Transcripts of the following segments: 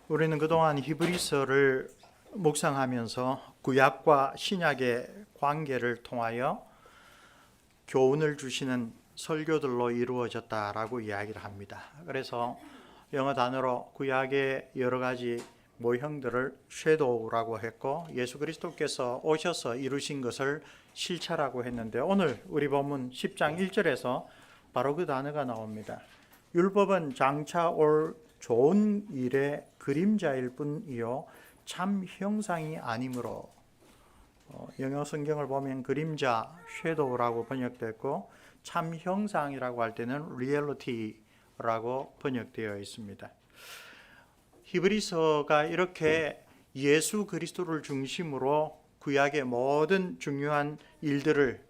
우리는 그동안 히브리서를 묵상하면서 구약과 신약의 관계를 통하여 교훈을 주시는 설교들로 이루어졌다라고 이야기를 합니다. 그래서 영어 단어로 구약의 여러 가지 모형들을 섀도우라고 했고, 예수 그리스도께서 오셔서 이루신 것을 실체라고 했는데, 오늘 우리 본문 10장 1절에서 바로 그 단어가 나옵니다. 율법은 장차 올 좋은 일의 그림자일 뿐이요 참 형상이 아니므로. 영어 성경을 보면 그림자, 섀도우라고 번역됐고, 참 형상이라고 할 때는 리얼리티라고 번역되어 있습니다. 히브리서가 이렇게 예수 그리스도를 중심으로 구약의 모든 중요한 일들을,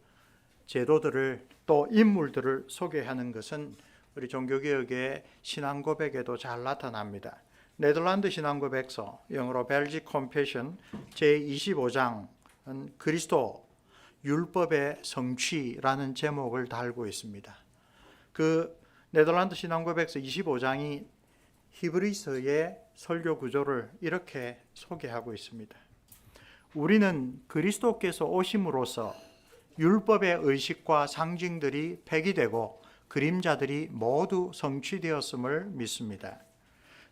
제도들을, 또 인물들을 소개하는 것은 우리 종교개혁의 신앙고백에도 잘 나타납니다. 네덜란드 신앙고백서, 영어로 벨직 컴패션 제25장은 그리스도 율법의 성취라는 제목을 달고 있습니다. 그 네덜란드 신앙고백서 25장이 히브리서의 설교 구조를 이렇게 소개하고 있습니다. 우리는 그리스도께서 오심으로써 율법의 의식과 상징들이 폐기되고 그림자들이 모두 성취되었음을 믿습니다.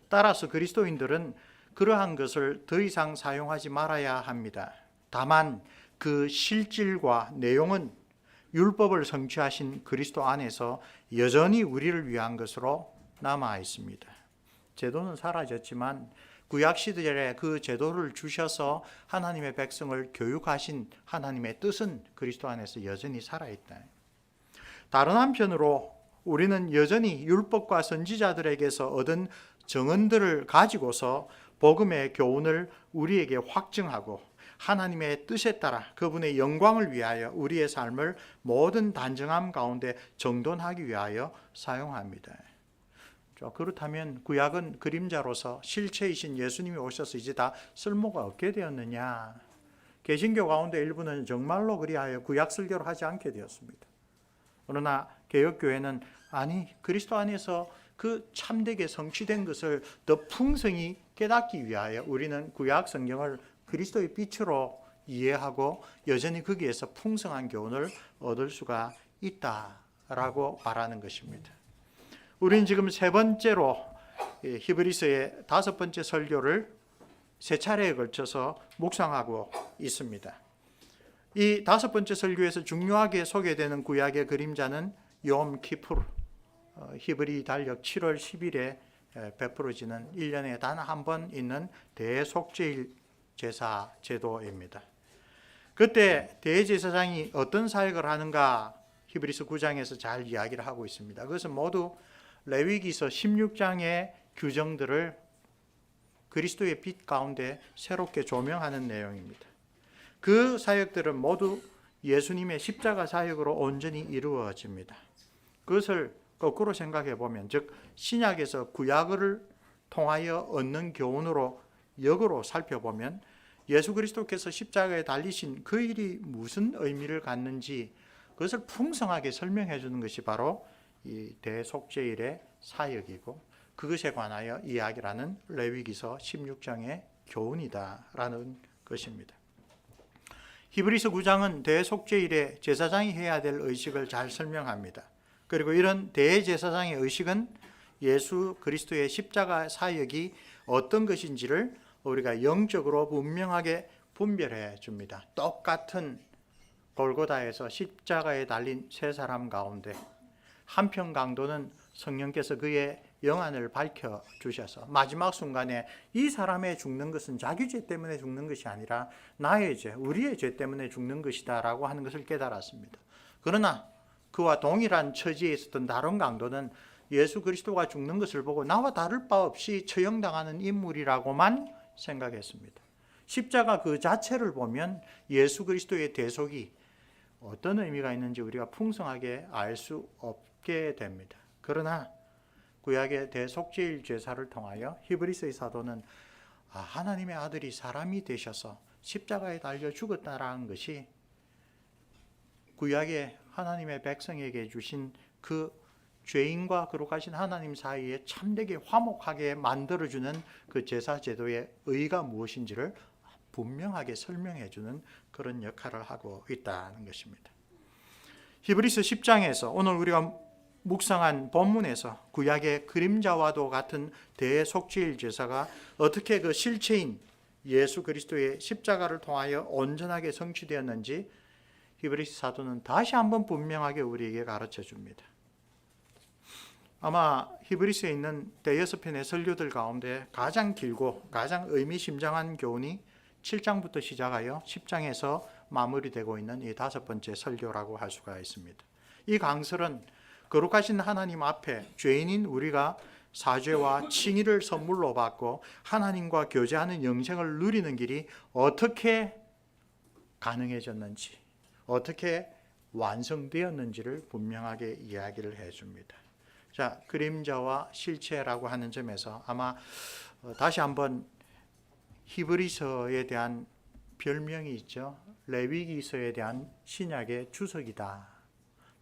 따라서 그리스도인들은 그러한 것을 더 이상 사용하지 말아야 합니다. 다만 그 실질과 내용은 율법을 성취하신 그리스도 안에서 여전히 우리를 위한 것으로 남아 있습니다. 제도는 사라졌지만 구약 시대에 그 제도를 주셔서 하나님의 백성을 교육하신 하나님의 뜻은 그리스도 안에서 여전히 살아있다. 다른 한편으로 우리는 여전히 율법과 선지자들에게서 얻은 정언들을 가지고서 복음의 교훈을 우리에게 확증하고 하나님의 뜻에 따라 그분의 영광을 위하여 우리의 삶을 모든 단정함 가운데 정돈하기 위하여 사용합니다. 그렇다면 구약은 그림자로서 실체이신 예수님이 오셔서 이제 다 쓸모가 없게 되었느냐? 개신교 가운데 일부는 정말로 그리하여 구약 설교를 하지 않게 되었습니다. 그러나 개혁교회는 아니, 그리스도 안에서 그 참되게 성취된 것을 더 풍성히 깨닫기 위하여 우리는 구약 성경을 그리스도의 빛으로 이해하고 여전히 거기에서 풍성한 교훈을 얻을 수가 있다라고 말하는 것입니다. 우리는 지금 세 번째로 히브리서의 다섯 번째 설교를 세 차례에 걸쳐서 묵상하고 있습니다. 이 다섯 번째 설교에서 중요하게 소개되는 구약의 그림자는 욤 키푸르, 히브리 달력 7월 10일에 베풀어지는 1년에 단 한 번 있는 대속죄일 제사 제도입니다. 그때 대제사장이 어떤 사역을 하는가 히브리서 9장에서 잘 이야기를 하고 있습니다. 그것은 모두 레위기서 16장의 규정들을 그리스도의 빛 가운데 새롭게 조명하는 내용입니다. 그 사역들은 모두 예수님의 십자가 사역으로 온전히 이루어집니다. 그것을 거꾸로 생각해 보면, 즉 신약에서 구약을 통하여 얻는 교훈으로 역으로 살펴보면 예수 그리스도께서 십자가에 달리신 그 일이 무슨 의미를 갖는지 그것을 풍성하게 설명해 주는 것이 바로 이 대속죄일의 사역이고, 그것에 관하여 이야기를 하는 레위기서 16장의 교훈이다라는 것입니다. 히브리서 9장은 대속죄일에 제사장이 해야 될 의식을 잘 설명합니다. 그리고 이런 대제사장의 의식은 예수 그리스도의 십자가 사역이 어떤 것인지를 우리가 영적으로 분명하게 분별해 줍니다. 똑같은 골고다에서 십자가에 달린 세 사람 가운데 한편 강도는 성령께서 그의 영안을 밝혀주셔서 마지막 순간에 이 사람의 죽는 것은 자기 죄 때문에 죽는 것이 아니라 나의 죄, 우리의 죄 때문에 죽는 것이다 라고 하는 것을 깨달았습니다. 그러나 그와 동일한 처지에 있었던 다른 강도는 예수 그리스도가 죽는 것을 보고 나와 다를 바 없이 처형당하는 인물이라고만 생각했습니다. 십자가 그 자체를 보면 예수 그리스도의 대속이 어떤 의미가 있는지 우리가 풍성하게 알 수 없게 됩니다. 그러나 구약의 대속죄일 제사를 통하여 히브리서의 사도는 하나님의 아들이 사람이 되셔서 십자가에 달려 죽었다라는 것이 구약의 하나님의 백성에게 주신 그 죄인과 거룩하신 하나님 사이에 참되게 화목하게 만들어주는 그 제사제도의 의의가 무엇인지를 분명하게 설명해주는 그런 역할을 하고 있다는 것입니다. 히브리서 10장에서 오늘 우리가 묵상한 본문에서 구약의 그림자와도 같은 대속죄일 제사가 어떻게 그 실체인 예수 그리스도의 십자가를 통하여 온전하게 성취되었는지 히브리서 사도는 다시 한번 분명하게 우리에게 가르쳐 줍니다. 아마 히브리서에 있는 대여섯 편의 설교들 가운데 가장 길고 가장 의미심장한 교훈이 7장부터 시작하여 10장에서 마무리되고 있는 이 다섯 번째 설교라고 할 수가 있습니다. 이 강설은 거룩하신 하나님 앞에 죄인인 우리가 사죄와 칭의를 선물로 받고 하나님과 교제하는 영생을 누리는 길이 어떻게 가능해졌는지, 어떻게 완성되었는지를 분명하게 이야기를 해줍니다. 자, 그림자와 실체라고 하는 점에서 아마 다시 한번 히브리서에 대한 별명이 있죠. 레위기서에 대한 신약의 주석이다.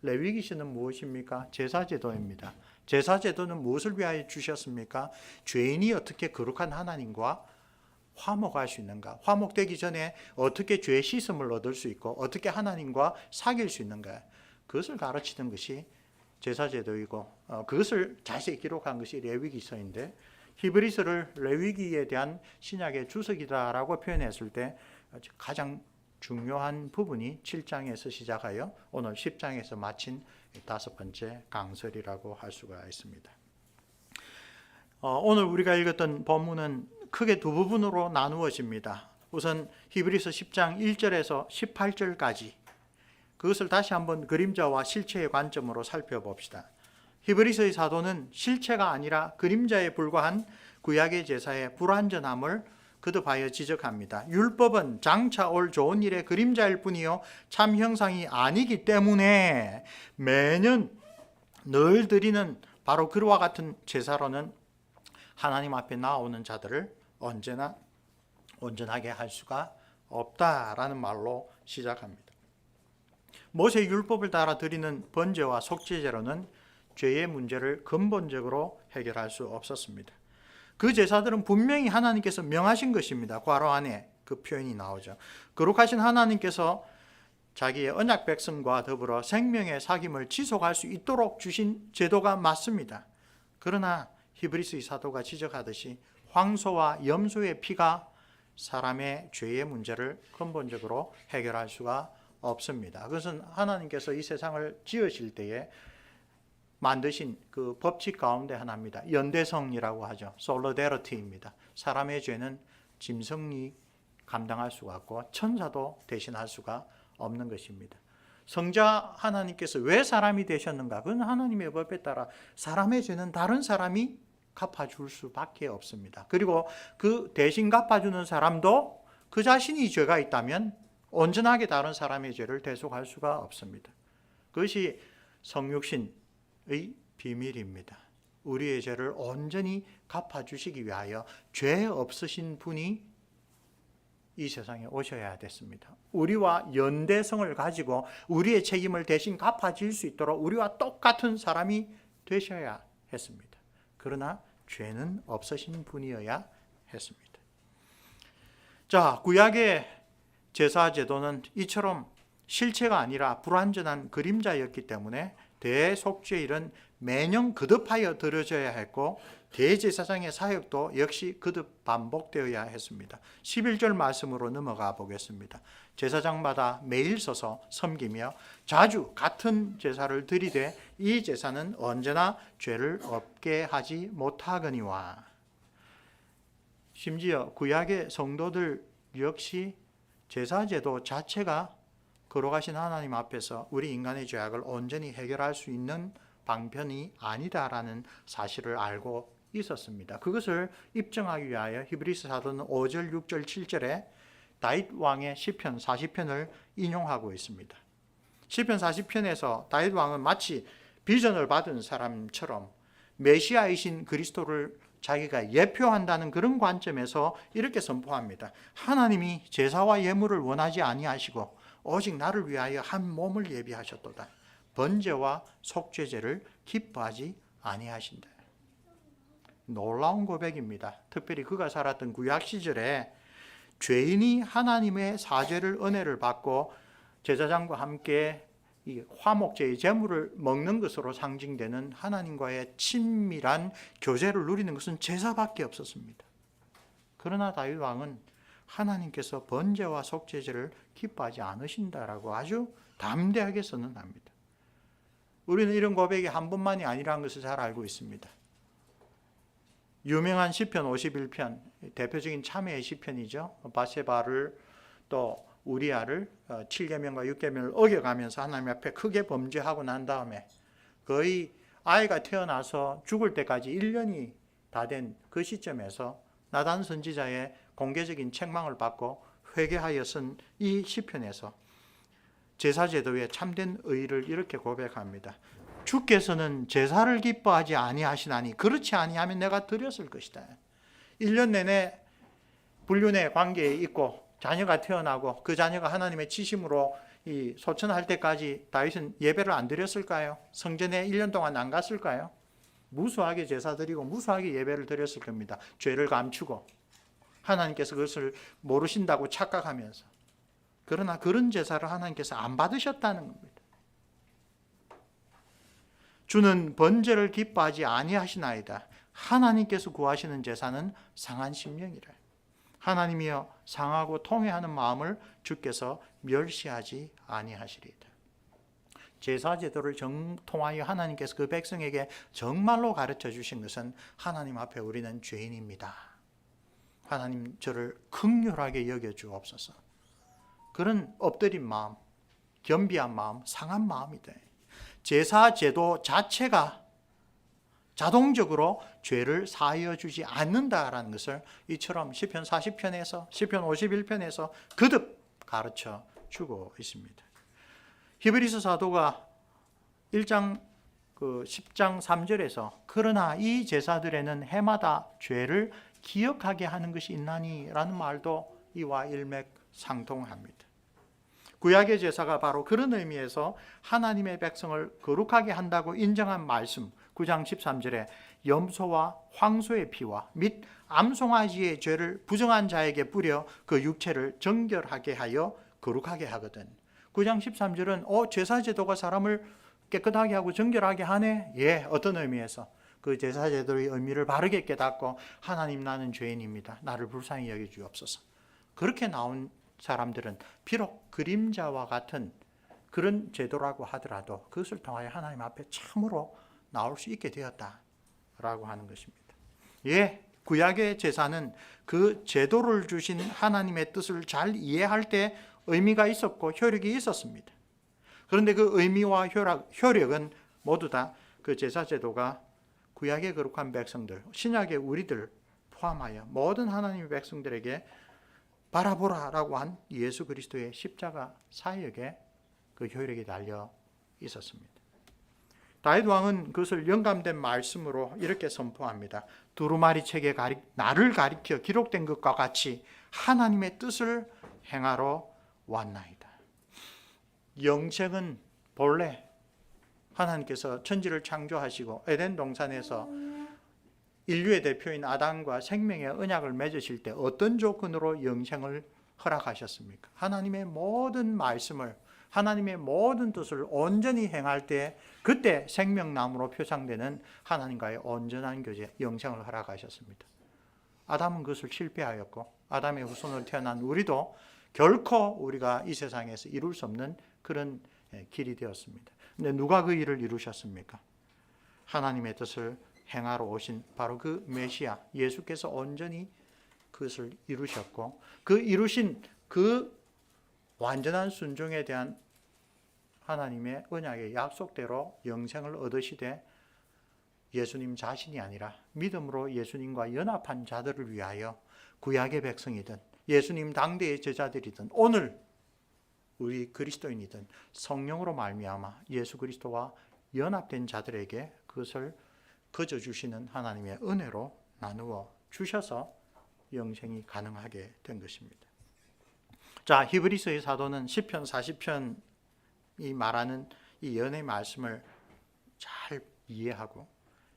레위기서는 무엇입니까? 제사제도입니다. 제사제도는 무엇을 위하여 주셨습니까? 죄인이 어떻게 거룩한 하나님과 화목할 수 있는가? 화목되기 전에 어떻게 죄 씻음을 얻을 수 있고 어떻게 하나님과 사귈 수 있는가? 그것을 가르치는 것이 제사제도이고 그것을 자세히 기록한 것이 레위기서인데 히브리서를 레위기에 대한 신약의 주석이다라고 표현했을 때 가장 중요한 부분이 7장에서 시작하여 오늘 10장에서 마친 다섯 번째 강설이라고 할 수가 있습니다. 오늘 우리가 읽었던 본문은 크게 두 부분으로 나누어집니다. 우선 히브리서 10장 1절에서 18절까지 그것을 다시 한번 그림자와 실체의 관점으로 살펴봅시다. 히브리서의 사도는 실체가 아니라 그림자에 불과한 구약의 제사의 불완전함을 거듭하여 지적합니다. 율법은 장차 올 좋은 일의 그림자일 뿐이요 참 형상이 아니기 때문에 매년 늘 드리는 바로 그와 같은 제사로는 하나님 앞에 나오는 자들을 언제나 온전하게 할 수가 없다라는 말로 시작합니다. 모세 율법을 따라 드리는 번제와 속죄제로는 죄의 문제를 근본적으로 해결할 수 없었습니다. 그 제사들은 분명히 하나님께서 명하신 것입니다. 괄호 안에 그 표현이 나오죠. 거룩하신 하나님께서 자기의 언약 백성과 더불어 생명의 사귐을 지속할 수 있도록 주신 제도가 맞습니다. 그러나 히브리서의 사도가 지적하듯이 황소와 염소의 피가 사람의 죄의 문제를 근본적으로 해결할 수가 없습니다. 그것은 하나님께서 이 세상을 지으실 때에 만드신 그 법칙 가운데 하나입니다. 연대성이라고 하죠. 솔로데러티입니다. 사람의 죄는 짐승이 감당할 수가 없고 천사도 대신할 수가 없는 것입니다. 성자 하나님께서 왜 사람이 되셨는가? 그건 하나님의 법에 따라 사람의 죄는 다른 사람이 갚아줄 수밖에 없습니다. 그리고 그 대신 갚아주는 사람도 그 자신이 죄가 있다면 온전하게 다른 사람의 죄를 대속할 수가 없습니다. 그것이 성육신의 비밀입니다. 우리의 죄를 온전히 갚아주시기 위하여 죄 없으신 분이 이 세상에 오셔야 됐습니다. 우리와 연대성을 가지고 우리의 책임을 대신 갚아줄 수 있도록 우리와 똑같은 사람이 되셔야 했습니다. 그러나 죄는 없으신 분이어야 했습니다. 자, 구약의 제사제도는 이처럼 실체가 아니라 불완전한 그림자였기 때문에 대속죄일은 매년 거듭하여 드려져야 했고 대제사장의 사역도 역시 거듭 반복되어야 했습니다. 11절 말씀으로 넘어가 보겠습니다. 제사장마다 매일 서서 섬기며 자주 같은 제사를 드리되 이 제사는 언제나 죄를 없게 하지 못하거니와. 심지어 구약의 성도들 역시 제사제도 자체가 거룩하신 하나님 앞에서 우리 인간의 죄악을 온전히 해결할 수 있는 방편이 아니다라는 사실을 알고 있었습니다. 그것을 입증하기 위하여 히브리서 사도는 5절, 6절, 7절에 다윗 왕의 시편 40편을 인용하고 있습니다. 시편 40편에서 다윗 왕은 마치 비전을 받은 사람처럼 메시아이신 그리스도를 자기가 예표한다는 그런 관점에서 이렇게 선포합니다. 하나님이 제사와 예물을 원하지 아니하시고 오직 나를 위하여 한 몸을 예비하셨도다. 번제와 속죄제를 기뻐하지 아니하신다. 놀라운 고백입니다. 특별히 그가 살았던 구약 시절에 죄인이 하나님의 사죄를 은혜를 받고 제사장과 함께 이 화목제의 제물을 먹는 것으로 상징되는 하나님과의 친밀한 교제를 누리는 것은 제사밖에 없었습니다. 그러나 다윗 왕은 하나님께서 번제와 속죄제를 기뻐하지 않으신다라고 아주 담대하게 선언합니다. 우리는 이런 고백이 한 번만이 아니라는 것을 잘 알고 있습니다. 유명한 시편 51편, 대표적인 참회의 시편이죠. 바세바를 또 우리아를 7계명과 6계명을 어겨가면서 하나님 앞에 크게 범죄하고 난 다음에 거의 아이가 태어나서 죽을 때까지 1년이 다 된 그 시점에서 나단 선지자의 공개적인 책망을 받고 회개하여 쓴 이 시편에서 제사제도의 참된 의의를 이렇게 고백합니다. 주께서는 제사를 기뻐하지 아니하시나니 그렇지 아니하면 내가 드렸을 것이다. 1년 내내 불륜의 관계에 있고 자녀가 태어나고 그 자녀가 하나님의 지심으로 이 소천할 때까지 다윗은 예배를 안 드렸을까요? 성전에 1년 동안 안 갔을까요? 무수하게 제사 드리고 무수하게 예배를 드렸을 겁니다. 죄를 감추고 하나님께서 그것을 모르신다고 착각하면서. 그러나 그런 제사를 하나님께서 안 받으셨다는 겁니다. 주는 번제를 기뻐하지 아니하시나이다. 하나님께서 구하시는 제사는 상한 심령이라. 하나님이여 상하고 통회하는 마음을 주께서 멸시하지 아니하시리이다. 제사 제도를 정통하여 하나님께서 그 백성에게 정말로 가르쳐 주신 것은 하나님 앞에 우리는 죄인입니다. 하나님 저를 긍휼하게 여겨 주옵소서. 그런 엎드린 마음, 겸비한 마음, 상한 마음이다. 제사 제도 자체가 자동적으로 죄를 사하여 주지 않는다라는 것을 이처럼 시편 40편에서 시편 51편에서 거듭 가르쳐 주고 있습니다. 히브리서 사도가 1장 10장 3절에서 그러나 이 제사들에는 해마다 죄를 기억하게 하는 것이 있나니라는 말도 이와 일맥상통합니다. 구약의 제사가 바로 그런 의미에서 하나님의 백성을 거룩하게 한다고 인정한 말씀 9장 13절에 염소와 황소의 피와 및 암송아지의 죄를 부정한 자에게 뿌려 그 육체를 정결하게 하여 거룩하게 하거든. 9장 13절은 제사제도가 사람을 깨끗하게 하고 정결하게 하네. 예, 어떤 의미에서? 그 제사제도의 의미를 바르게 깨닫고 하나님 나는 죄인입니다. 나를 불쌍히 여겨 주옵소서. 그렇게 나온 사람들은 비록 그림자와 같은 그런 제도라고 하더라도 그것을 통하여 하나님 앞에 참으로 나올 수 있게 되었다라고 하는 것입니다. 예, 구약의 제사는 그 제도를 주신 하나님의 뜻을 잘 이해할 때 의미가 있었고 효력이 있었습니다. 그런데 그 의미와 효력은 모두 다 그 제사 제도가 구약의 거룩한 백성들, 신약의 우리들 포함하여 모든 하나님의 백성들에게 바라보라라고 한 예수 그리스도의 십자가 사역에 그 효력이 달려 있었습니다. 다윗 왕은 그것을 영감된 말씀으로 이렇게 선포합니다. 두루마리 책에 나를 가리켜 기록된 것과 같이 하나님의 뜻을 행하러 왔나이다. 영생은 본래 하나님께서 천지를 창조하시고 에덴 동산에서 인류의 대표인 아담과 생명의 언약을 맺으실 때 어떤 조건으로 영생을 허락하셨습니까? 하나님의 모든 말씀을, 하나님의 모든 뜻을 온전히 행할 때 그때 생명나무로 표상되는 하나님과의 온전한 교제, 영생을 허락하셨습니다. 아담은 그것을 실패하였고 아담의 후손으로 태어난 우리도 결코 우리가 이 세상에서 이룰 수 없는 그런 길이 되었습니다. 근데 누가 그 일을 이루셨습니까? 하나님의 뜻을 행하러 오신 바로 그 메시아 예수께서 온전히 그것을 이루셨고 그 이루신 그 완전한 순종에 대한 하나님의 언약의 약속대로 영생을 얻으시되 예수님 자신이 아니라 믿음으로 예수님과 연합한 자들을 위하여 구약의 백성이든 예수님 당대의 제자들이든 오늘 우리 그리스도인이든 성령으로 말미암아 예수 그리스도와 연합된 자들에게 그것을 거저 주시는 하나님의 은혜로 나누어 주셔서 영생이 가능하게 된 것입니다. 자, 히브리서의 사도는 시편 40편이 말하는 이 연의 말씀을 잘 이해하고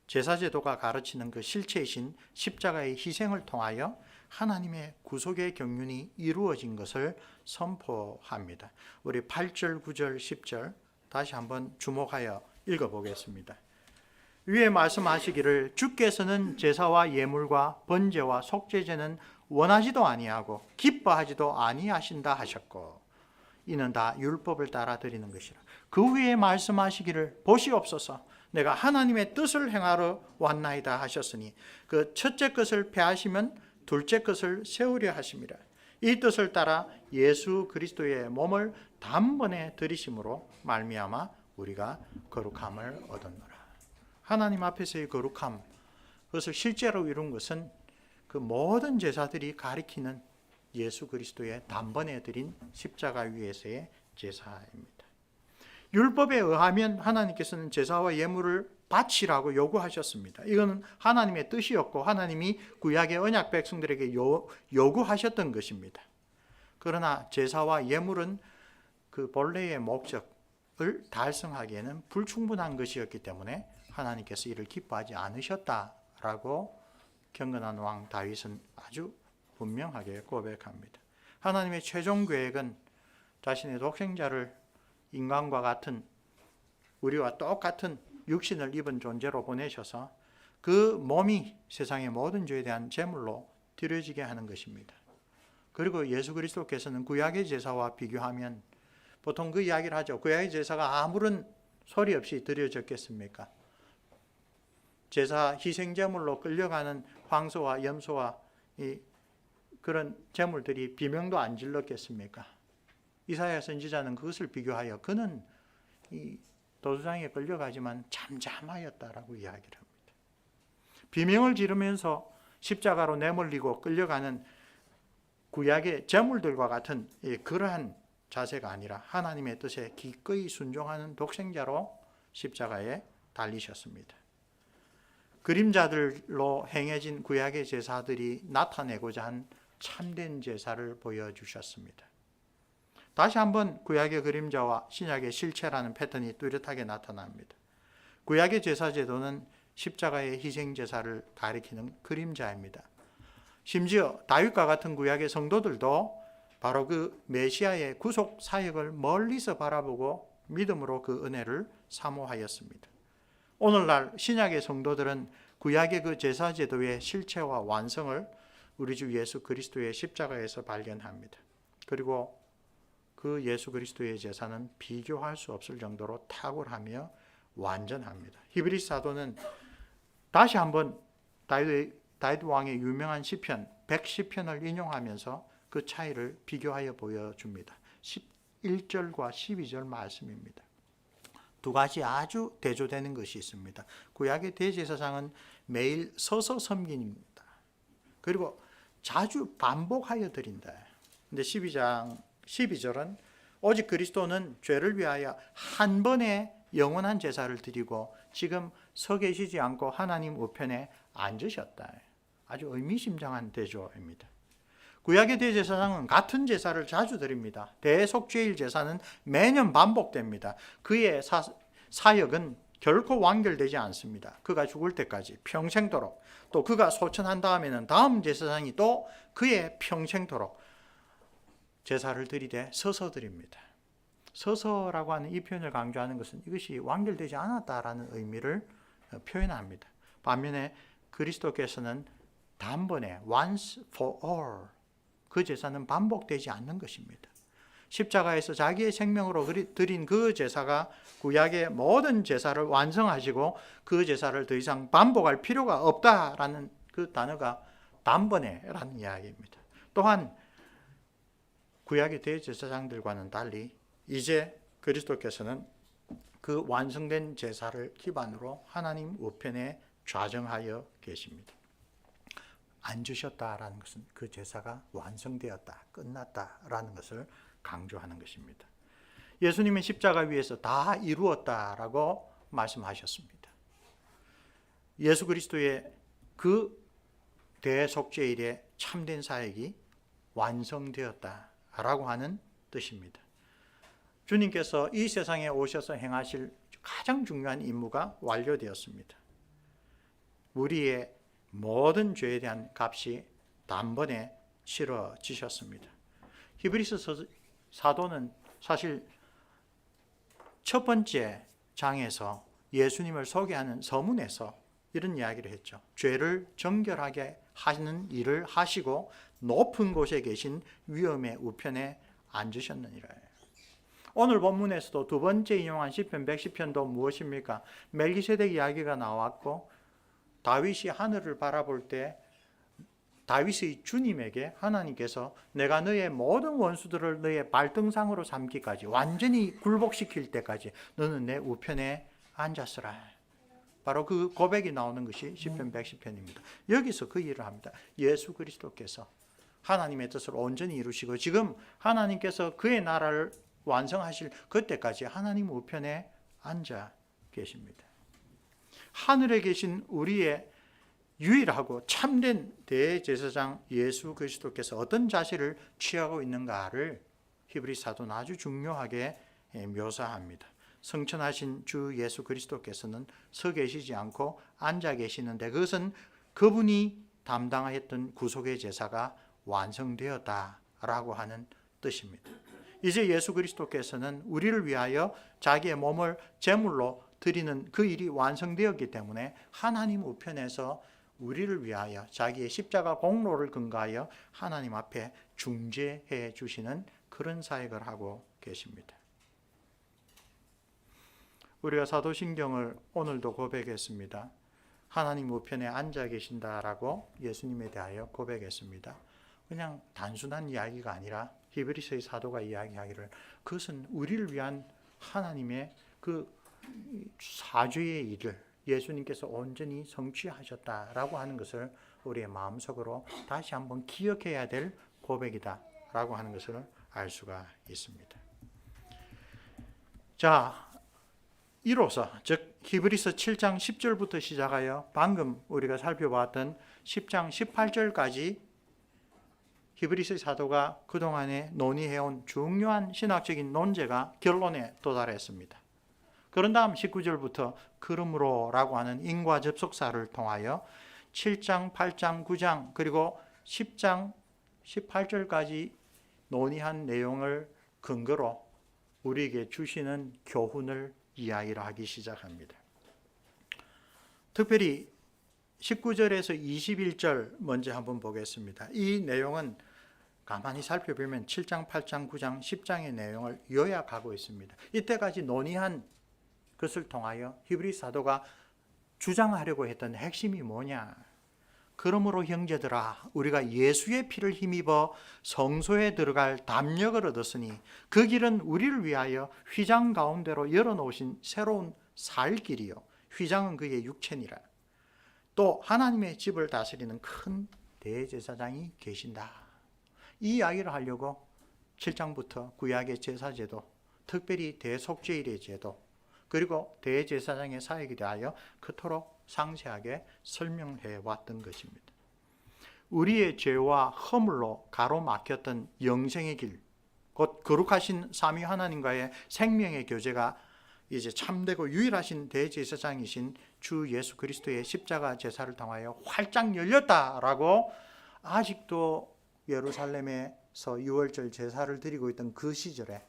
제사제도가 가르치는 그 실체이신 십자가의 희생을 통하여 하나님의 구속의 경륜이 이루어진 것을 선포합니다. 우리 8절, 9절, 10절 다시 한번 주목하여 읽어보겠습니다. 위에 말씀하시기를 주께서는 제사와 예물과 번제와 속죄제는 원하지도 아니하고 기뻐하지도 아니하신다 하셨고 이는 다 율법을 따라 드리는 것이라. 그 위에 말씀하시기를 보시옵소서 내가 하나님의 뜻을 행하러 왔나이다 하셨으니 그 첫째 것을 폐하시면 둘째 것을 세우려 하심이라. 이 뜻을 따라 예수 그리스도의 몸을 단번에 들이심으로 말미암아 우리가 거룩함을 얻었노라. 하나님 앞에서의 거룩함, 그것을 실제로 이룬 것은 그 모든 제사들이 가리키는 예수 그리스도의 단번에 드린 십자가 위에서의 제사입니다. 율법에 의하면 하나님께서는 제사와 예물을 바치라고 요구하셨습니다. 이거는 하나님의 뜻이었고 하나님이 구약의 언약 백성들에게 요구하셨던 것입니다. 그러나 제사와 예물은 그 본래의 목적을 달성하기에는 불충분한 것이었기 때문에 하나님께서 이를 기뻐하지 않으셨다라고 경건한 왕 다윗은 아주 분명하게 고백합니다. 하나님의 최종 계획은 자신의 독생자를 인간과 같은 우리와 똑같은 육신을 입은 존재로 보내셔서 그 몸이 세상의 모든 죄에 대한 제물로 드려지게 하는 것입니다. 그리고 예수 그리스도께서는 구약의 제사와 비교하면 보통 그 이야기를 하죠. 구약의 제사가 아무런 소리 없이 드려졌겠습니까? 제사 희생제물로 끌려가는 황소와 염소와 그런 제물들이 비명도 안 질렀겠습니까? 이사야 선지자는 그것을 비교하여 그는 이 도수장에 끌려가지만 잠잠하였다라고 이야기를 합니다. 비명을 지르면서 십자가로 내몰리고 끌려가는 구약의 제물들과 같은 그러한 자세가 아니라 하나님의 뜻에 기꺼이 순종하는 독생자로 십자가에 달리셨습니다. 그림자들로 행해진 구약의 제사들이 나타내고자 한 참된 제사를 보여주셨습니다. 다시 한번 구약의 그림자와 신약의 실체라는 패턴이 뚜렷하게 나타납니다. 구약의 제사제도는 십자가의 희생제사를 가리키는 그림자입니다. 심지어 다윗과 같은 구약의 성도들도 바로 그 메시아의 구속 사역을 멀리서 바라보고 믿음으로 그 은혜를 사모하였습니다. 오늘날 신약의 성도들은 구약의 그 제사제도의 실체와 완성을 우리 주 예수 그리스도의 십자가에서 발견합니다. 그리고 그 예수 그리스도의 제사는 비교할 수 없을 정도로 탁월하며 완전합니다. 히브리서 사도는 다시 한번 다윗 왕의 유명한 시편 110편을 인용하면서 그 차이를 비교하여 보여줍니다. 11절과 12절 말씀입니다. 두 가지 아주 대조되는 것이 있습니다. 구약의 대제사장은 매일 서서 섬깁니다. 그리고 자주 반복하여 드린다. 근데 12장 12절은 오직 그리스도는 죄를 위하여 한 번에 영원한 제사를 드리고 지금 서 계시지 않고 하나님 우편에 앉으셨다. 아주 의미심장한 대조입니다. 구약의 대제사장은 같은 제사를 자주 드립니다. 대속죄일 제사는 매년 반복됩니다. 그의 사역은 결코 완결되지 않습니다. 그가 죽을 때까지 평생도록, 또 그가 소천한 다음에는 다음 제사장이 또 그의 평생도록 제사를 드리되 서서 드립니다. 서서라고 하는 이 표현을 강조하는 것은 이것이 완결되지 않았다라는 의미를 표현합니다. 반면에 그리스도께서는 단번에 once for all, 그 제사는 반복되지 않는 것입니다. 십자가에서 자기의 생명으로 드린 그 제사가 구약의 모든 제사를 완성하시고 그 제사를 더 이상 반복할 필요가 없다라는 그 단어가 단번에라는 이야기입니다. 또한 구약의 대제사장들과는 달리 이제 그리스도께서는 그 완성된 제사를 기반으로 하나님 우편에 좌정하여 계십니다. 앉으셨다라는 것은 그 제사가 완성되었다, 끝났다라는 것을 강조하는 것입니다. 예수님은 십자가 위에서 다 이루었다라고 말씀하셨습니다. 예수 그리스도의 그 대속죄일의 참된 사역이 완성되었다라고 하는 뜻입니다. 주님께서 이 세상에 오셔서 행하실 가장 중요한 임무가 완료되었습니다. 우리의 모든 죄에 대한 값이 단번에 치러지셨습니다. 히브리서 사도는 사실 첫 번째 장에서 예수님을 소개하는 서문에서 이런 이야기를 했죠. 죄를 정결하게 하는 일을 하시고 높은 곳에 계신 위엄의 우편에 앉으셨느니라. 오늘 본문에서도 두 번째 인용한 시편 110편도 무엇입니까? 멜기세덱 이야기가 나왔고 다윗이 하늘을 바라볼 때 다윗의 주님에게 하나님께서 내가 너의 모든 원수들을 너의 발등상으로 삼기까지 완전히 굴복시킬 때까지 너는 내 우편에 앉았으라. 바로 그 고백이 나오는 것이 시편 110편입니다. 여기서 그 일을 합니다. 예수 그리스도께서 하나님의 뜻을 온전히 이루시고 지금 하나님께서 그의 나라를 완성하실 그때까지 하나님 우편에 앉아 계십니다. 하늘에 계신 우리의 유일하고 참된 대제사장 예수 그리스도께서 어떤 자세를 취하고 있는가를 히브리 사도는 아주 중요하게 묘사합니다. 성천하신 주 예수 그리스도께서는 서 계시지 않고 앉아 계시는데 그것은 그분이 담당했던 구속의 제사가 완성되었다라고 하는 뜻입니다. 이제 예수 그리스도께서는 우리를 위하여 자기의 몸을 제물로 드리는 그 일이 완성되었기 때문에 하나님 우편에서 우리를 위하여 자기의 십자가 공로를 근거하여 하나님 앞에 중재해 주시는 그런 사역을 하고 계십니다. 우리가 사도신경을 오늘도 고백했습니다. 하나님 우편에 앉아 계신다라고 예수님에 대하여 고백했습니다. 그냥 단순한 이야기가 아니라 히브리서의 사도가 이야기하기를 그것은 우리를 위한 하나님의 그 사죄의 일을 예수님께서 온전히 성취하셨다라고 하는 것을 우리의 마음속으로 다시 한번 기억해야 될 고백이다라고 하는 것을 알 수가 있습니다. 자, 이로써 즉 히브리서 7장 10절부터 시작하여 방금 우리가 살펴봤던 10장 18절까지 히브리서 사도가 그동안에 논의해온 중요한 신학적인 논제가 결론에 도달했습니다. 그런 다음 19절부터 그러므로라고 하는 인과 접속사를 통하여 7장, 8장, 9장 그리고 10장, 18절까지 논의한 내용을 근거로 우리에게 주시는 교훈을 이야기를 하기 시작합니다. 특별히 19절에서 21절 먼저 한번 보겠습니다. 이 내용은 가만히 살펴보면 7장, 8장, 9장, 10장의 내용을 요약하고 있습니다. 이때까지 논의한 것을 통하여 히브리 사도가 주장하려고 했던 핵심이 뭐냐? 그러므로 형제들아 우리가 예수의 피를 힘입어 성소에 들어갈 담력을 얻었으니 그 길은 우리를 위하여 휘장 가운데로 열어놓으신 새로운 살 길이요 휘장은 그의 육체니라. 또 하나님의 집을 다스리는 큰 대제사장이 계신다. 이 이야기를 하려고 7장부터 구약의 제사제도, 특별히 대속죄일의 제도, 그리고 대제사장의 사역에 대하여 그토록 상세하게 설명해 왔던 것입니다. 우리의 죄와 허물로 가로막혔던 영생의 길, 곧 거룩하신 삼위 하나님과의 생명의 교제가 이제 참되고 유일하신 대제사장이신 주 예수 그리스도의 십자가 제사를 통하여 활짝 열렸다라고 아직도 예루살렘에서 유월절 제사를 드리고 있던 그 시절에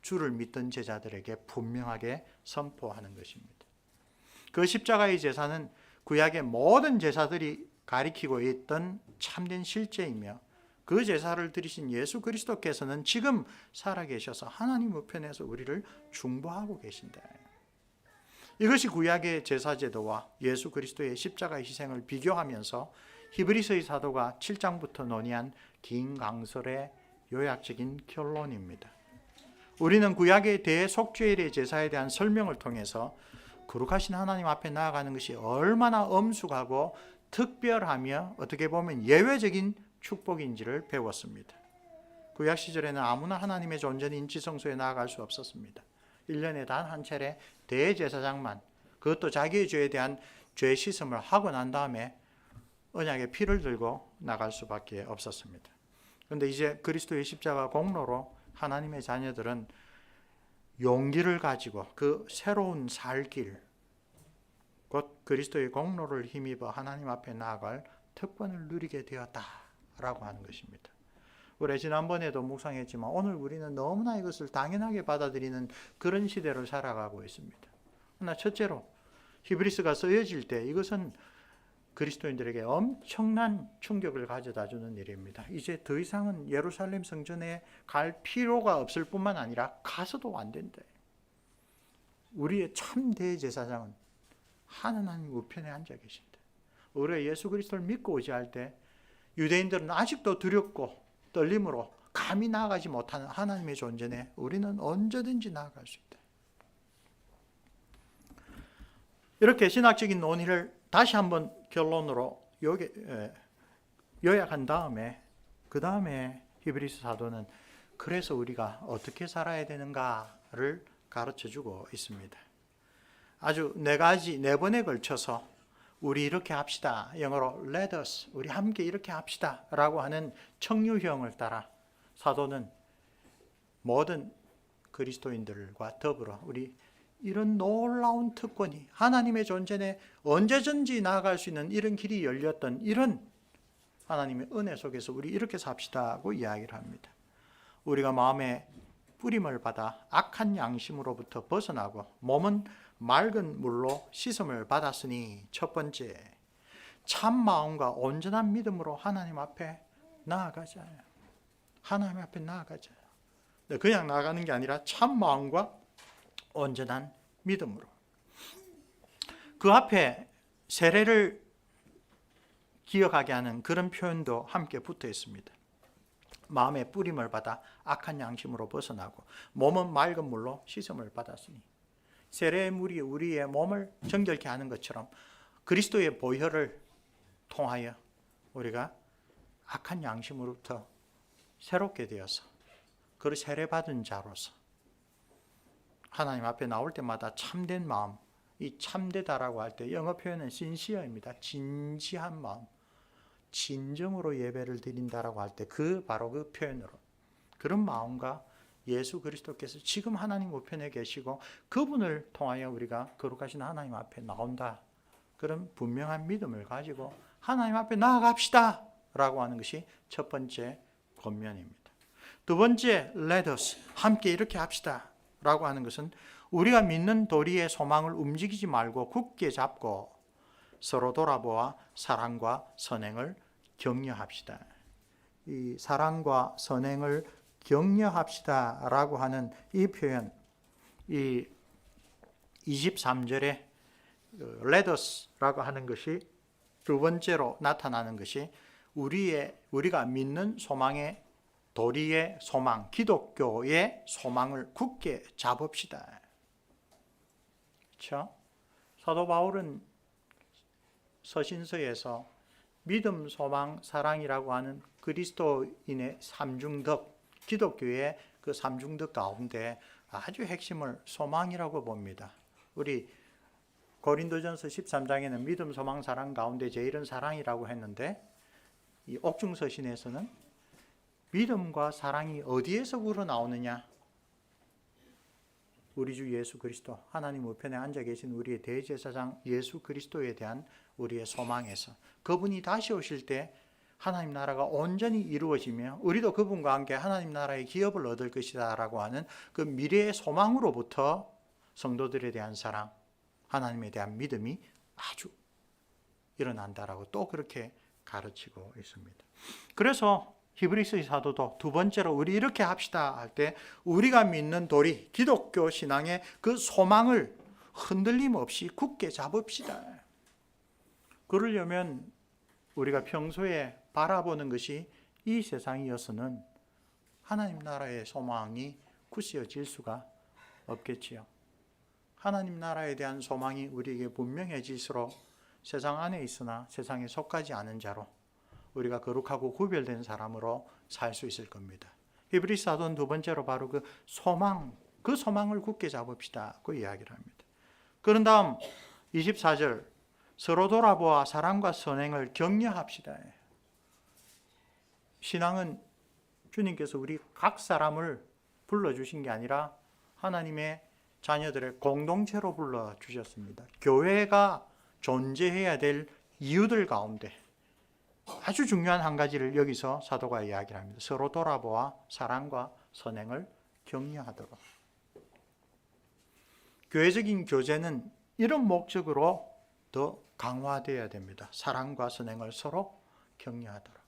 주를 믿던 제자들에게 분명하게 선포하는 것입니다. 그 십자가의 제사는 구약의 모든 제사들이 가리키고 있던 참된 실제이며 그 제사를 드리신 예수 그리스도께서는 지금 살아계셔서 하나님 우편에서 우리를 중보하고 계신다. 이것이 구약의 제사제도와 예수 그리스도의 십자가의 희생을 비교하면서 히브리서의 사도가 7장부터 논의한 긴 강설의 요약적인 결론입니다. 우리는 구약의 대속죄일의 제사에 대한 설명을 통해서 거룩하신 하나님 앞에 나아가는 것이 얼마나 엄숙하고 특별하며 어떻게 보면 예외적인 축복인지를 배웠습니다. 구약 시절에는 아무나 하나님의 존전인 지성소에 나아갈 수 없었습니다. 1년에 단 한 차례 대제사장만, 그것도 자기의 죄에 대한 죄 씻음을 하고 난 다음에 언약의 피를 들고 나갈 수밖에 없었습니다. 그런데 이제 그리스도의 십자가 공로로 하나님의 자녀들은 용기를 가지고 그 새로운 살 길, 곧 그리스도의 공로를 힘입어 하나님 앞에 나아갈 특권을 누리게 되었다라고 하는 것입니다. 우리 지난번에도 묵상했지만 오늘 우리는 너무나 이것을 당연하게 받아들이는 그런 시대를 살아가고 있습니다. 그러나 첫째로 히브리서가 쓰여질 때 이것은 그리스도인들에게 엄청난 충격을 가져다 주는 일입니다. 이제 더 이상은 예루살렘 성전에 갈 필요가 없을 뿐만 아니라 가서도 안 된다. 우리의 참 대제사장은 하나님 우편에 앉아 계신다. 우리가 예수 그리스도를 믿고 의지할 때 유대인들은 아직도 두렵고 떨림으로 감히 나아가지 못하는 하나님의 존재에 우리는 언제든지 나아갈 수 있다. 이렇게 신학적인 논의를 다시 한번 결론으로 요약한 다음에 그 다음에 히브리서 사도는 그래서 우리가 어떻게 살아야 되는가를 가르쳐주고 있습니다. 아주 네 번에 걸쳐서 우리 이렇게 합시다. 영어로 let us, 우리 함께 이렇게 합시다 라고 하는 청유형을 따라 사도는 모든 그리스도인들과 더불어 우리 이런 놀라운 특권이 하나님의 존재에 언제든지 나아갈 수 있는 이런 길이 열렸던 이런 하나님의 은혜 속에서 우리 이렇게 삽시다고 이야기를 합니다. 우리가 마음에 뿌림을 받아 악한 양심으로부터 벗어나고 몸은 맑은 물로 씻음을 받았으니 첫 번째, 참 마음과 온전한 믿음으로 하나님 앞에 나아가자. 하나님 앞에 나아가자. 그냥 나아가는 게 아니라 참 마음과 온전한 믿음으로. 그 앞에 세례를 기억하게 하는 그런 표현도 함께 붙어 있습니다. 마음의 뿌림을 받아 악한 양심으로 벗어나고 몸은 맑은 물로 씻음을 받았으니, 세례의 물이 우리의 몸을 정결케 하는 것처럼 그리스도의 보혈을 통하여 우리가 악한 양심으로부터 새롭게 되어서 그 세례받은 자로서 하나님 앞에 나올 때마다 참된 마음, 이 참되다라고 할 때 영어 표현은 sincere입니다. 진지한 마음, 진정으로 예배를 드린다라고 할 때 바로 그 표현으로 그런 마음과 예수 그리스도께서 지금 하나님 우편에 계시고 그분을 통하여 우리가 거룩하신 하나님 앞에 나온다. 그런 분명한 믿음을 가지고 하나님 앞에 나아갑시다 라고 하는 것이 첫 번째 권면입니다. 두 번째, let us, 함께 이렇게 합시다 라고 하는 것은 우리가 믿는 도리의 소망을 움직이지 말고 굳게 잡고 서로 돌아보아 사랑과 선행을 격려합시다. 이 사랑과 선행을 격려합시다 라고 하는 이 표현, 이 23절에 let us 라고 하는 것이 두 번째로 나타나는 것이 우리가 믿는 소망의 도리의 소망, 기독교의 소망을 굳게 잡읍시다. 그렇죠? 사도 바울은 서신서에서 믿음, 소망, 사랑이라고 하는 그리스도인의 삼중덕, 기독교의 그 삼중덕 가운데 아주 핵심을 소망이라고 봅니다. 우리 고린도전서 13장에는 믿음, 소망, 사랑 가운데 제일은 사랑이라고 했는데 이 옥중서신에서는 믿음과 사랑이 어디에서 우러나오느냐? 우리 주 예수 그리스도, 하나님 우편에 앉아 계신 우리의 대제사장 예수 그리스도에 대한 우리의 소망에서, 그분이 다시 오실 때 하나님 나라가 온전히 이루어지며 우리도 그분과 함께 하나님 나라의 기업을 얻을 것이다 라고 하는 그 미래의 소망으로부터 성도들에 대한 사랑, 하나님에 대한 믿음이 아주 일어난다라고 또 그렇게 가르치고 있습니다. 그래서 히브리서 사도도 두 번째로 우리 이렇게 합시다 할 때 우리가 믿는 도리, 기독교 신앙의 그 소망을 흔들림 없이 굳게 잡읍시다. 그러려면 우리가 평소에 바라보는 것이 이 세상이어서는 하나님 나라의 소망이 굳세어질 수가 없겠지요. 하나님 나라에 대한 소망이 우리에게 분명해질수록 세상 안에 있으나 세상에 속하지 않은 자로 우리가 거룩하고 구별된 사람으로 살 수 있을 겁니다. 히브리서 사도는 두 번째로 바로 그 소망을 굳게 잡읍시다 그 이야기를 합니다. 그런 다음 24절, 서로 돌아보아 사랑과 선행을 격려합시다. 신앙은 주님께서 우리 각 사람을 불러주신 게 아니라 하나님의 자녀들의 공동체로 불러주셨습니다. 교회가 존재해야 될 이유들 가운데 아주 중요한 한 가지를 여기서 사도가 이야기를 합니다. 서로 돌아보아 사랑과 선행을 격려하도록. 교회적인 교제는 이런 목적으로 더 강화되어야 됩니다. 사랑과 선행을 서로 격려하도록.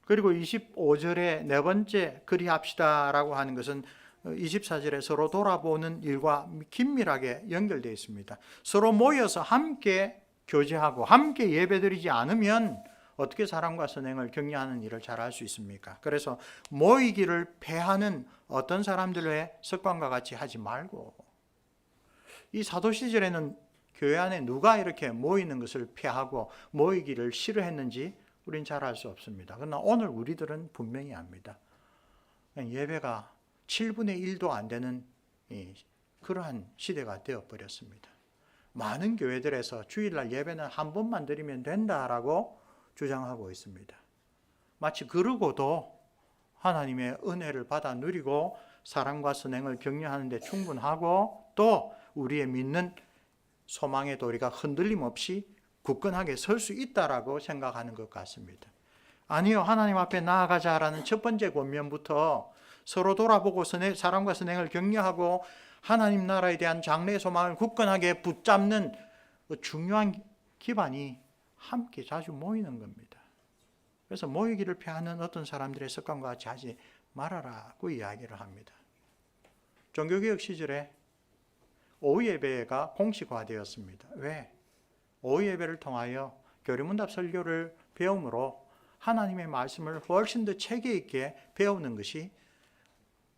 그리고 25절에 네 번째 그리합시다라고 하는 것은 24절에 서로 돌아보는 일과 긴밀하게 연결되어 있습니다. 서로 모여서 함께 교제하고 함께 예배드리지 않으면 어떻게 사랑과 선행을 격려하는 일을 잘할 수 있습니까? 그래서 모이기를 패하는 어떤 사람들의 습관과 같이 하지 말고, 이 사도 시절에는 교회 안에 누가 이렇게 모이는 것을 패하고 모이기를 싫어했는지 우린 잘 알 수 없습니다. 그러나 오늘 우리들은 분명히 압니다. 예배가 7분의 1도 안 되는 그러한 시대가 되어버렸습니다. 많은 교회들에서 주일날 예배는 한 번만 드리면 된다라고 주장하고 있습니다. 마치 그러고도 하나님의 은혜를 받아 누리고 사랑과 선행을 격려하는 데 충분하고 또 우리의 믿는 소망의 도리가 흔들림 없이 굳건하게 설 수 있다라고 생각하는 것 같습니다. 아니요, 하나님 앞에 나아가자라는 첫 번째 권면부터 서로 돌아보고 사랑과 선행을 격려하고 하나님 나라에 대한 장래의 소망을 굳건하게 붙잡는 중요한 기반이 함께 자주 모이는 겁니다. 그래서 모이기를 피하는 어떤 사람들의 습관과 같이 하지 말아라고 이야기를 합니다. 종교개혁 시절에 오후 예배가 공식화되었습니다. 왜? 오후 예배를 통하여 교리문답 설교를 배움으로 하나님의 말씀을 훨씬 더 체계 있게 배우는 것이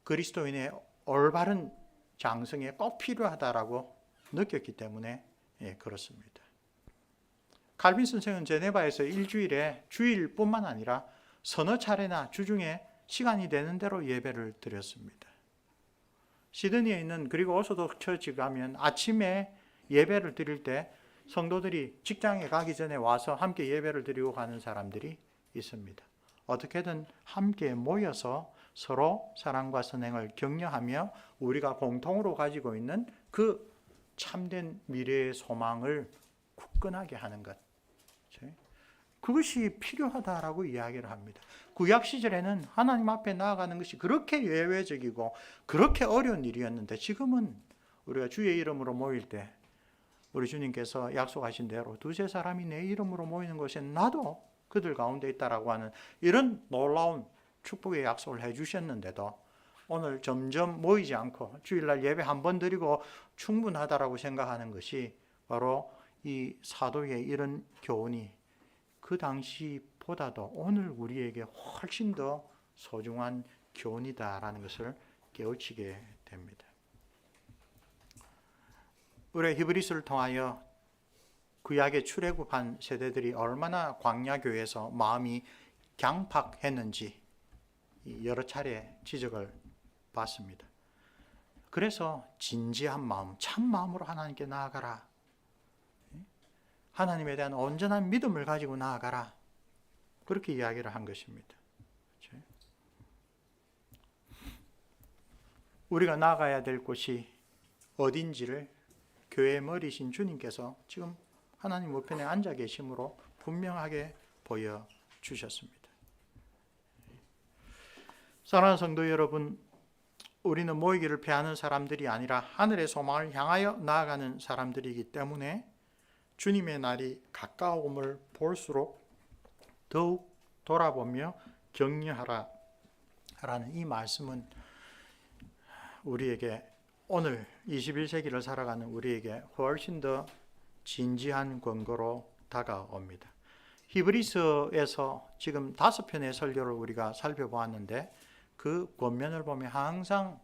그리스도인의 올바른 장성에 꼭 필요하다라고 느꼈기 때문에 그렇습니다. 칼빈 선생은 제네바에서 일주일에 주일뿐만 아니라 서너 차례나 주중에 시간이 되는 대로 예배를 드렸습니다. 시드니에 있는 그리고 오소독 처치 가면 아침에 예배를 드릴 때 성도들이 직장에 가기 전에 와서 함께 예배를 드리고 가는 사람들이 있습니다. 어떻게든 함께 모여서 서로 사랑과 선행을 격려하며 우리가 공통으로 가지고 있는 그 참된 미래의 소망을 굳건하게 하는 것, 그것이 필요하다라고 이야기를 합니다. 구약 시절에는 하나님 앞에 나아가는 것이 그렇게 예외적이고 그렇게 어려운 일이었는데 지금은 우리가 주의 이름으로 모일 때 우리 주님께서 약속하신 대로 두세 사람이 내 이름으로 모이는 곳에 나도 그들 가운데 있다라고 하는 이런 놀라운 축복의 약속을 해주셨는데도 오늘 점점 모이지 않고 주일날 예배 한 번 드리고 충분하다라고 생각하는 것이 바로 이 사도의 이런 교훈이 그 당시보다도 오늘 우리에게 훨씬 더 소중한 교훈이다라는 것을 깨우치게 됩니다. 우리 히브리서를 통하여 구약에 출애굽한 세대들이 얼마나 광야교회에서 마음이 강팍했는지 여러 차례 지적을 받습니다. 그래서 진지한 마음, 참 마음으로 하나님께 나아가라. 하나님에 대한 온전한 믿음을 가지고 나아가라. 그렇게 이야기를 한 것입니다. 우리가 나아가야 될 곳이 어딘지를 교회의 머리신 주님께서 지금 하나님 우편에 앉아 계심으로 분명하게 보여주셨습니다. 사랑하는 성도 여러분, 우리는 모이기를 피하는 사람들이 아니라 하늘의 소망을 향하여 나아가는 사람들이기 때문에 주님의 날이 가까움을 볼수록 더욱 돌아보며 격려하라 라는 이 말씀은 우리에게 오늘 21세기를 살아가는 우리에게 훨씬 더 진지한 권고로 다가옵니다. 히브리서에서 지금 5편의 설교를 우리가 살펴보았는데 그 권면을 보면 항상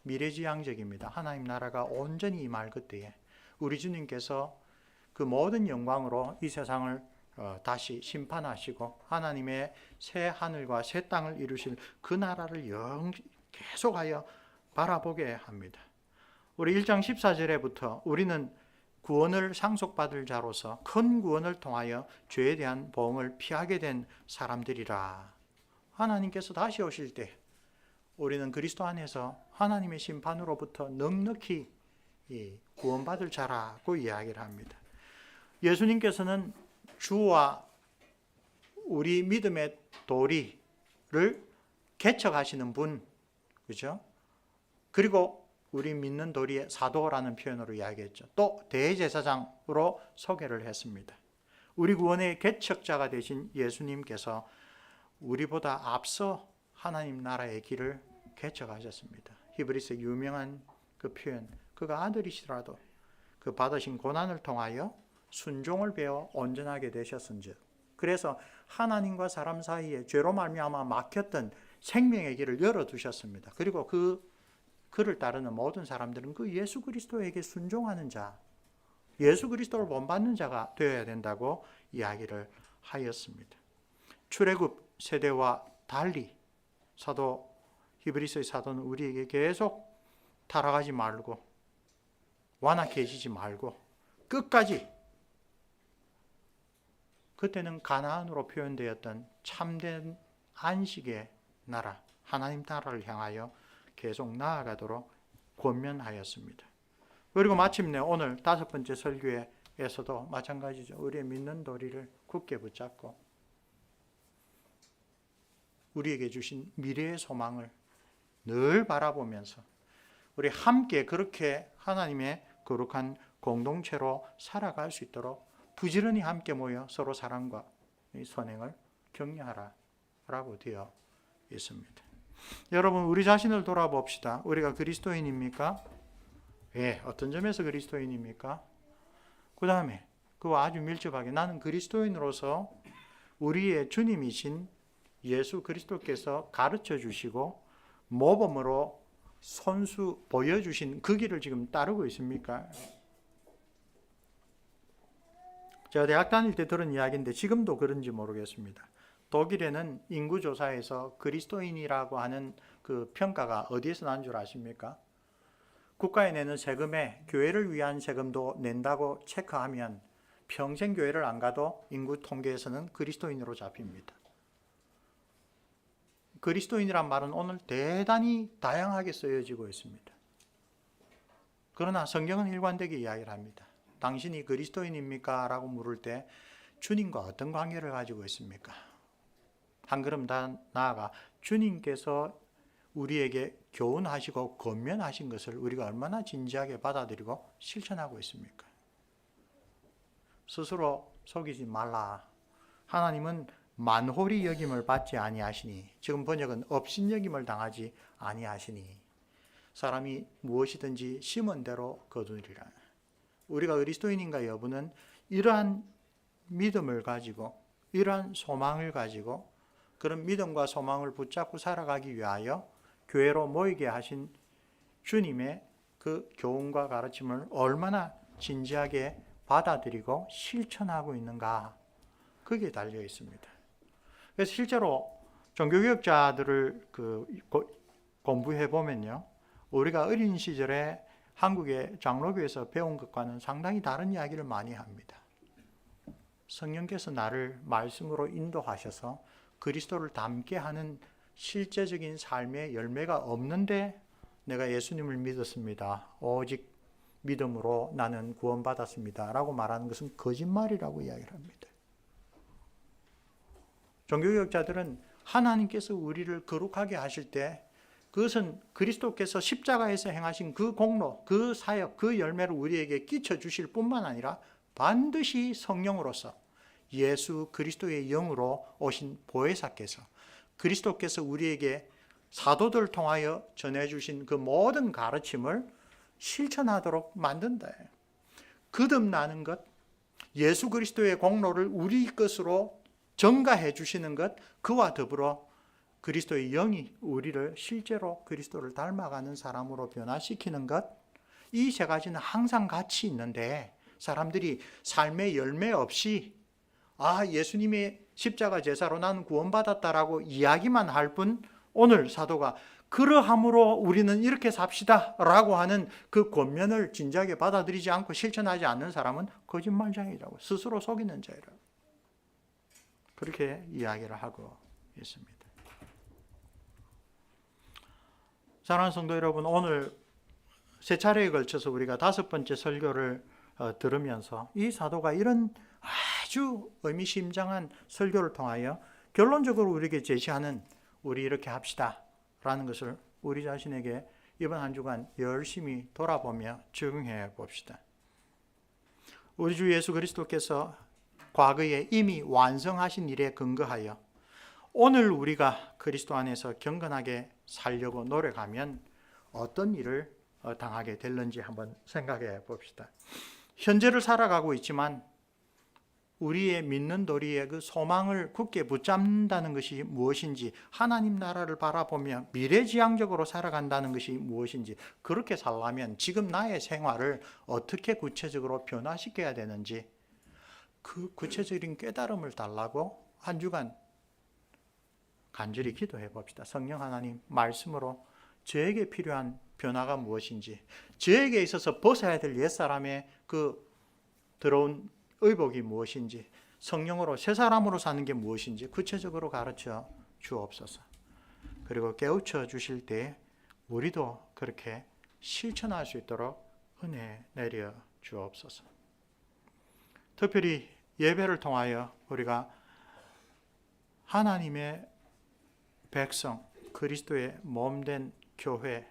미래지향적입니다. 하나님 나라가 온전히 임할 그때에 우리 주님께서 그 모든 영광으로 이 세상을 다시 심판하시고 하나님의 새 하늘과 새 땅을 이루실 그 나라를 계속하여 바라보게 합니다. 우리 1장 14절에부터 우리는 구원을 상속받을 자로서 큰 구원을 통하여 죄에 대한 보응을 피하게 된 사람들이라. 하나님께서 다시 오실 때 우리는 그리스도 안에서 하나님의 심판으로부터 넉넉히 구원받을 자라고 이야기를 합니다. 예수님께서는 주와 우리 믿음의 도리를 개척하시는 분, 그죠? 그리고 우리 믿는 도리의 사도라는 표현으로 이야기했죠. 또 대제사장으로 소개를 했습니다. 우리 구원의 개척자가 되신 예수님께서 우리보다 앞서 하나님 나라의 길을 개척하셨습니다. 히브리서 유명한 그 표현, 그가 아들이시라도 그 받으신 고난을 통하여 순종을 배워 온전하게 되셨은즉, 그래서 하나님과 사람 사이에 죄로 말미암아 막혔던 생명의 길을 열어두셨습니다. 그리고 그를 따르는 모든 사람들은 그 예수 그리스도에게 순종하는 자, 예수 그리스도를 본받는 자가 되어야 된다고 이야기를 하였습니다. 출애굽 세대와 달리 히브리서의 사도는 우리에게 계속 타락하지 말고 완악해지지 말고 끝까지, 그때는 가나안으로 표현되었던 참된 안식의 나라, 하나님 나라를 향하여 계속 나아가도록 권면하였습니다. 그리고 마침내 오늘 5번째 설교에서도 마찬가지죠. 우리의 믿는 도리를 굳게 붙잡고 우리에게 주신 미래의 소망을 늘 바라보면서 우리 함께 그렇게 하나님의 거룩한 공동체로 살아갈 수 있도록 부지런히 함께 모여 서로 사랑과 선행을 격려하라 라고 되어 있습니다. 여러분, 우리 자신을 돌아봅시다. 우리가 그리스도인입니까? 예, 어떤 점에서 그리스도인입니까? 그 다음에 그와 아주 밀접하게 나는 그리스도인으로서 우리의 주님이신 예수 그리스도께서 가르쳐 주시고 모범으로 손수 보여주신 그 길을 지금 따르고 있습니까? 제가 대학 다닐 때 들은 이야기인데 지금도 그런지 모르겠습니다. 독일에는 인구조사에서 그리스도인이라고 하는 그 평가가 어디에서 난 줄 아십니까? 국가에 내는 세금에 교회를 위한 세금도 낸다고 체크하면 평생 교회를 안 가도 인구 통계에서는 그리스도인으로 잡힙니다. 그리스도인이란 말은 오늘 대단히 다양하게 쓰여지고 있습니다. 그러나 성경은 일관되게 이야기를 합니다. 당신이 그리스도인입니까? 라고 물을 때 주님과 어떤 관계를 가지고 있습니까? 한 걸음 더 나아가 주님께서 우리에게 교훈하시고 권면하신 것을 우리가 얼마나 진지하게 받아들이고 실천하고 있습니까? 스스로 속이지 말라. 하나님은 만홀히 여김을 받지 아니하시니, 지금 번역은 업신여김을 당하지 아니하시니 사람이 무엇이든지 심은 대로 거두리라. 우리가 그리스도인인가 여부는 이러한 믿음을 가지고 이러한 소망을 가지고 그런 믿음과 소망을 붙잡고 살아가기 위하여 교회로 모이게 하신 주님의 그 교훈과 가르침을 얼마나 진지하게 받아들이고 실천하고 있는가, 그게 달려 있습니다. 그래서 실제로 종교개혁자들을 공부해 보면요, 우리가 어린 시절에 한국의 장로교에서 배운 것과는 상당히 다른 이야기를 많이 합니다. 성령께서 나를 말씀으로 인도하셔서 그리스도를 닮게 하는 실제적인 삶의 열매가 없는데 내가 예수님을 믿었습니다, 오직 믿음으로 나는 구원받았습니다 라고 말하는 것은 거짓말이라고 이야기를 합니다. 종교개혁자들은 하나님께서 우리를 거룩하게 하실 때 그것은 그리스도께서 십자가에서 행하신 그 공로, 그 사역, 그 열매를 우리에게 끼쳐주실 뿐만 아니라 반드시 성령으로서 예수 그리스도의 영으로 오신 보혜사께서, 그리스도께서 우리에게 사도들 통하여 전해주신 그 모든 가르침을 실천하도록 만든다. 거듭나는 것, 예수 그리스도의 공로를 우리 것으로 전가해 주시는 것, 그와 더불어 그리스도의 영이 우리를 실제로 그리스도를 닮아가는 사람으로 변화시키는 것, 이 세 가지는 항상 같이 있는데 사람들이 삶의 열매 없이 예수님의 십자가 제사로 나는 구원받았다라고 이야기만 할 뿐, 오늘 사도가 그러함으로 우리는 이렇게 삽시다 라고 하는 그 권면을 진지하게 받아들이지 않고 실천하지 않는 사람은 거짓말쟁이라고, 스스로 속이는 자라고 그렇게 이야기를 하고 있습니다. 사랑하는 성도 여러분, 오늘 세 차례에 걸쳐서 우리가 5번째 설교를 들으면서 이 사도가 이런 아주 의미심장한 설교를 통하여 결론적으로 우리에게 제시하는 우리 이렇게 합시다 라는 것을 우리 자신에게 이번 한 주간 열심히 돌아보며 적용해 봅시다. 우리 주 예수 그리스도께서 과거에 이미 완성하신 일에 근거하여 오늘 우리가 그리스도 안에서 경건하게 살려고 노력하면 어떤 일을 당하게 될는지 한번 생각해 봅시다. 현재를 살아가고 있지만 우리의 믿는 도리의 그 소망을 굳게 붙잡는다는 것이 무엇인지, 하나님 나라를 바라보며 미래지향적으로 살아간다는 것이 무엇인지, 그렇게 살려면 지금 나의 생활을 어떻게 구체적으로 변화시켜야 되는지 그 구체적인 깨달음을 달라고 한 주간 간절히 기도해 봅시다. 성령 하나님, 말씀으로 저에게 필요한 변화가 무엇인지, 저에게 있어서 벗어야 될 옛사람의 그 들어온 의복이 무엇인지, 성령으로 새 사람으로 사는 게 무엇인지 구체적으로 가르쳐 주옵소서. 그리고 깨우쳐 주실 때 우리도 그렇게 실천할 수 있도록 은혜 내려 주옵소서. 특별히 예배를 통하여 우리가 하나님의 백성, 그리스도의 몸된 교회,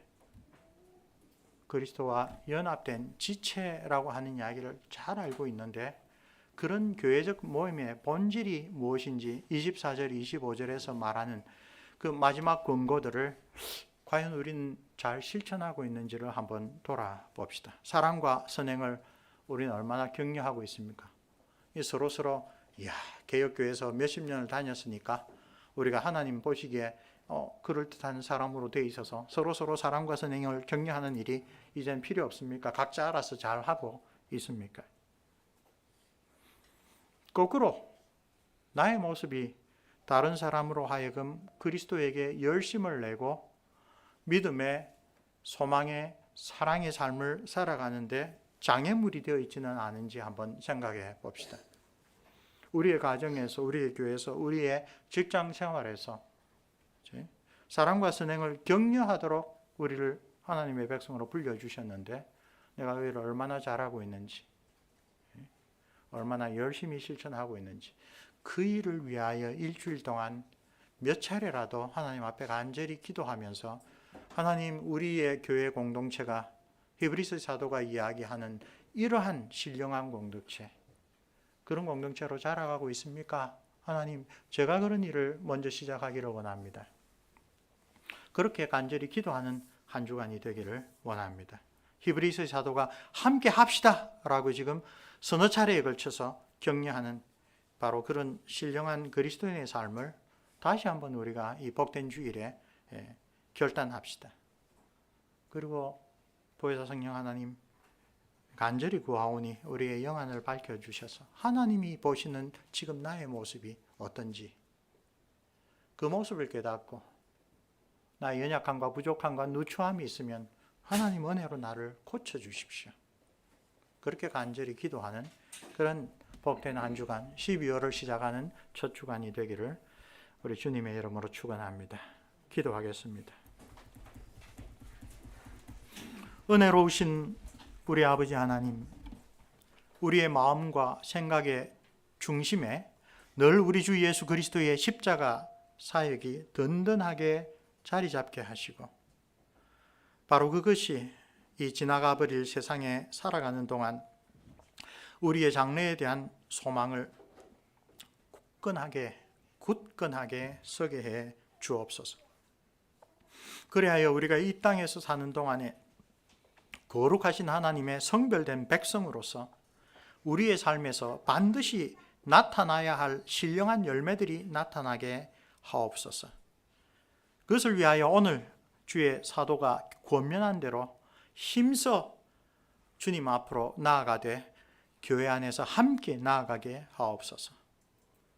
그리스도와 연합된 지체라고 하는 이야기를 잘 알고 있는데, 그런 교회적 모임의 본질이 무엇인지 24절, 25절에서 말하는 그 마지막 권고들을 과연 우리는 잘 실천하고 있는지를 한번 돌아봅시다. 사랑과 선행을 우리는 얼마나 격려하고 있습니까? 서로서로 개혁교회에서 몇십 년을 다녔으니까 우리가 하나님 보시기에 그럴듯한 사람으로 되어 있어서 서로서로 사랑과 선행을 격려하는 일이 이젠 필요 없습니까? 각자 알아서 잘 하고 있습니까? 거꾸로 나의 모습이 다른 사람으로 하여금 그리스도에게 열심을 내고 믿음의, 소망의, 사랑의 삶을 살아가는데 장애물이 되어 있지는 않은지 한번 생각해 봅시다. 우리의 가정에서, 우리의 교회에서, 우리의 직장 생활에서 사랑과 선행을 격려하도록 우리를 하나님의 백성으로 불려주셨는데 내가 그 일을 얼마나 잘하고 있는지, 얼마나 열심히 실천하고 있는지, 그 일을 위하여 일주일 동안 몇 차례라도 하나님 앞에 간절히 기도하면서 하나님, 우리의 교회 공동체가 히브리서 사도가 이야기하는 이러한 신령한 공동체, 그런 공동체로 자라가고 있습니까? 하나님, 제가 그런 일을 먼저 시작하기를 원합니다. 그렇게 간절히 기도하는 한 주간이 되기를 원합니다. 히브리서 사도가 함께 합시다 라고 지금 서너 차례에 걸쳐서 격려하는 바로 그런 신령한 그리스도인의 삶을 다시 한번 우리가 이 복된 주일에 결단합시다. 그리고 보혜사 성령 하나님, 간절히 구하오니 우리의 영안을 밝혀주셔서 하나님이 보시는 지금 나의 모습이 어떤지 그 모습을 깨닫고 나의 연약함과 부족함과 누추함이 있으면 하나님 은혜로 나를 고쳐주십시오. 그렇게 간절히 기도하는 그런 복된 한 주간, 12월을 시작하는 첫 주간이 되기를 우리 주님의 이름으로 축원합니다. 기도하겠습니다. 은혜로우신 우리 아버지 하나님, 우리의 마음과 생각의 중심에 늘 우리 주 예수 그리스도의 십자가 사역이 든든하게 자리 잡게 하시고, 바로 그것이 이 지나가 버릴 세상에 살아가는 동안 우리의 장래에 대한 소망을 굳건하게 서게 해 주옵소서. 그리하여 우리가 이 땅에서 사는 동안에 거룩하신 하나님의 성별된 백성으로서 우리의 삶에서 반드시 나타나야 할 신령한 열매들이 나타나게 하옵소서. 그것을 위하여 오늘 주의 사도가 권면한 대로 힘써 주님 앞으로 나아가되 교회 안에서 함께 나아가게 하옵소서.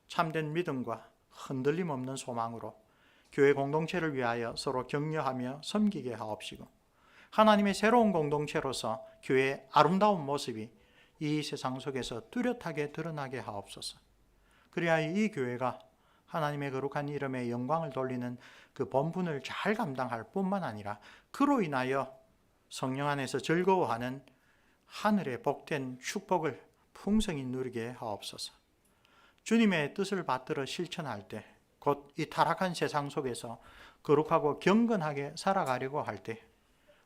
참된 믿음과 흔들림 없는 소망으로 교회 공동체를 위하여 서로 격려하며 섬기게 하옵시고, 하나님의 새로운 공동체로서 교회의 아름다운 모습이 이 세상 속에서 뚜렷하게 드러나게 하옵소서. 그래야 이 교회가 하나님의 거룩한 이름에 영광을 돌리는 그 본분을 잘 감당할 뿐만 아니라 그로 인하여 성령 안에서 즐거워하는 하늘의 복된 축복을 풍성히 누리게 하옵소서. 주님의 뜻을 받들어 실천할 때, 곧 이 타락한 세상 속에서 거룩하고 경건하게 살아가려고 할 때,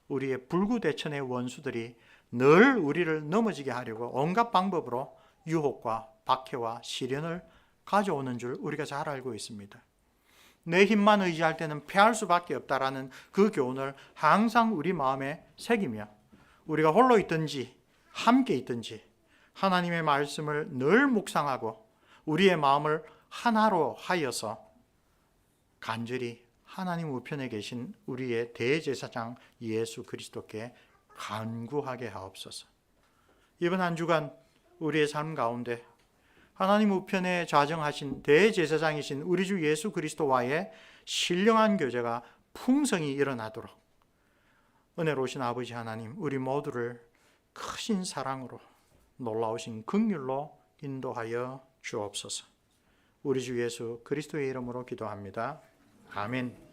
우리의 불구대천의 원수들이 늘 우리를 넘어지게 하려고 온갖 방법으로 유혹과 박해와 시련을 가져오는 줄 우리가 잘 알고 있습니다. 내 힘만 의지할 때는 패할 수밖에 없다라는 그 교훈을 항상 우리 마음에 새기며 우리가 홀로 있든지 함께 있든지 하나님의 말씀을 늘 묵상하고 우리의 마음을 하나로 하여서 간절히 하나님 우편에 계신 우리의 대제사장 예수 그리스도께 간구하게 하옵소서. 이번 한 주간 우리의 삶 가운데 하나님 우편에 좌정하신 대제사장이신 우리 주 예수 그리스도와의 신령한 교제가 풍성히 일어나도록 은혜로우신 아버지 하나님, 우리 모두를 크신 사랑으로 놀라우신 긍휼로 인도하여 주옵소서. 우리 주 예수 그리스도의 이름으로 기도합니다. 아멘.